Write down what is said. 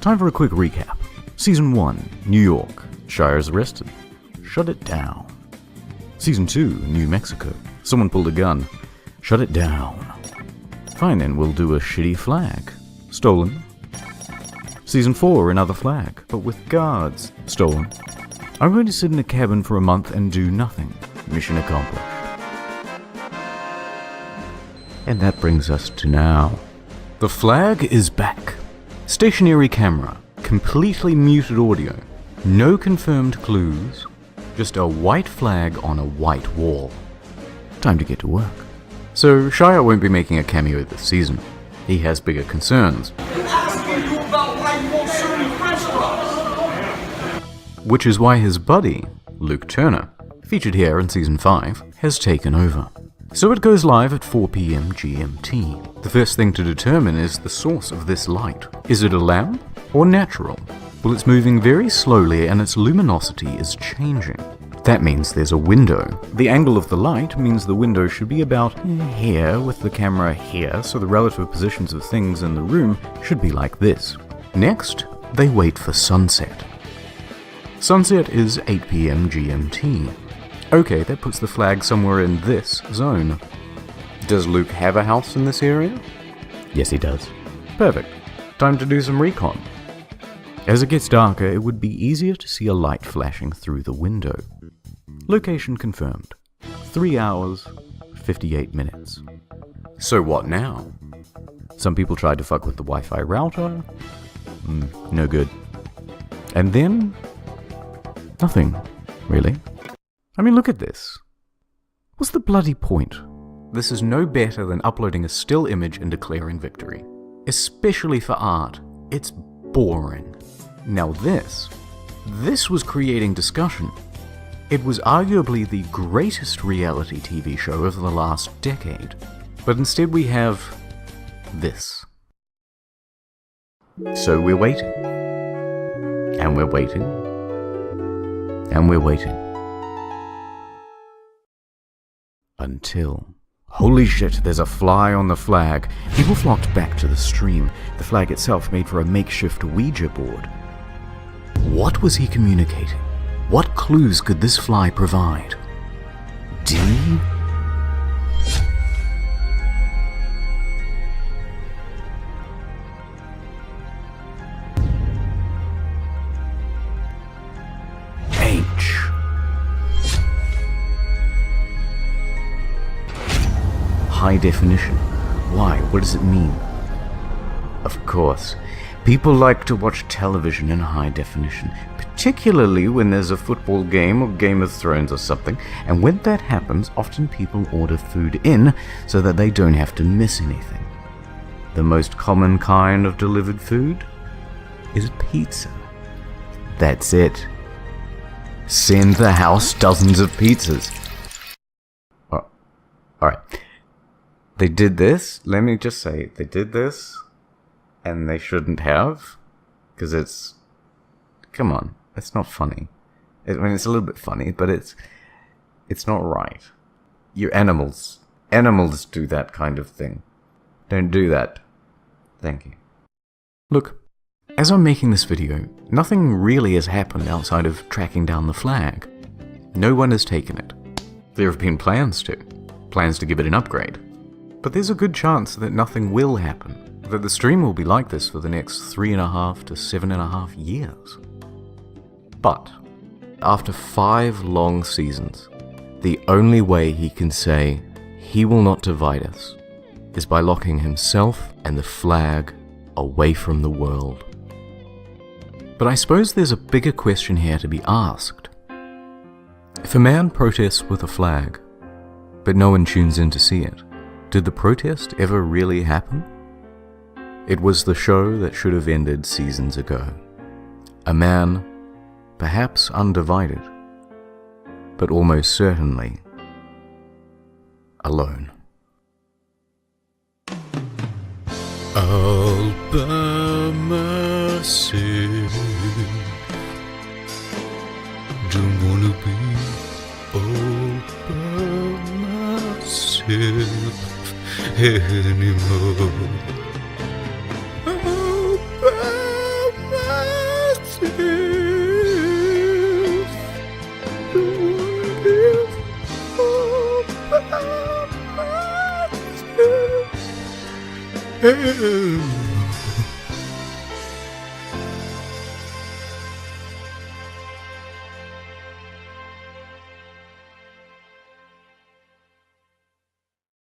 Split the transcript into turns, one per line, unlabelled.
Time for a quick recap. Season 1, New York. Shire's arrested. Shut it down. Season 2, New Mexico. Someone pulled a gun. Shut it down. Fine then, we'll do a shitty flag. Stolen. Season 4, another flag, but with guards. Stolen. I'm going to sit in a cabin for a month and do nothing. Mission accomplished. And that brings us to now. The flag is back. Stationary camera, completely muted audio, no confirmed clues, just a white flag on a white wall. Time to get to work. So Shire won't be making a cameo this season. He has bigger concerns. Which is why his buddy, Luke Turner, featured here in Season 5, has taken over. So it goes live at 4 PM GMT. The first thing to determine is the source of this light. Is it a lamp or natural? Well, it's moving very slowly and its luminosity is changing. That means there's a window. The angle of the light means the window should be about here with the camera here, so the relative positions of things in the room should be like this. Next, they wait for sunset. Sunset is 8 PM GMT. Okay, that puts the flag somewhere in this zone. Does Luke have a house in this area? Yes, he does. Perfect. Time to do some recon. As it gets darker, it would be easier to see a light flashing through the window. Location confirmed. 3 hours, 58 minutes. So what now? Some people tried to fuck with the Wi-Fi router. No good. And then nothing, really. I mean, look at this. What's the bloody point? This is no better than uploading a still image and declaring victory. Especially for art. It's boring. Now this was creating discussion. It was arguably the greatest reality TV show of the last decade. But instead we have this. So we're waiting. And we're waiting. And we're waiting. Until... Holy shit, there's a fly on the flag. People flocked back to the stream. The flag itself made for a makeshift Ouija board. What was he communicating? What clues could this fly provide? D? H? High definition. Why? What does it mean? Of course, people like to watch television in high definition, particularly when there's a football game or Game of Thrones or something, and when that happens, often people order food in so that they don't have to miss anything. The most common kind of delivered food is pizza. That's it. Send the house dozens of pizzas. Oh, alright. They did this, let me just say, they did this, and they shouldn't have, because it's, come on, it's not funny. I mean, it's a little bit funny, but it's not right. You're animals. Animals do that kind of thing. Don't do that. Thank you. Look, as I'm making this video, nothing really has happened outside of tracking down the flag. No one has taken it. There have been plans to give it an upgrade. But there's a good chance that nothing will happen, that the stream will be like this for the next 3.5 to 7.5 years. But, after 5 long seasons, the only way he can say he will not divide us is by locking himself and the flag away from the world. But I suppose there's a bigger question here to be asked. If a man protests with a flag, but no one tunes in to see it, did the protest ever really happen? It was the show that should have ended seasons ago. A man, perhaps undivided, but almost certainly alone. All by myself, don't wanna be all by myself anymore. All by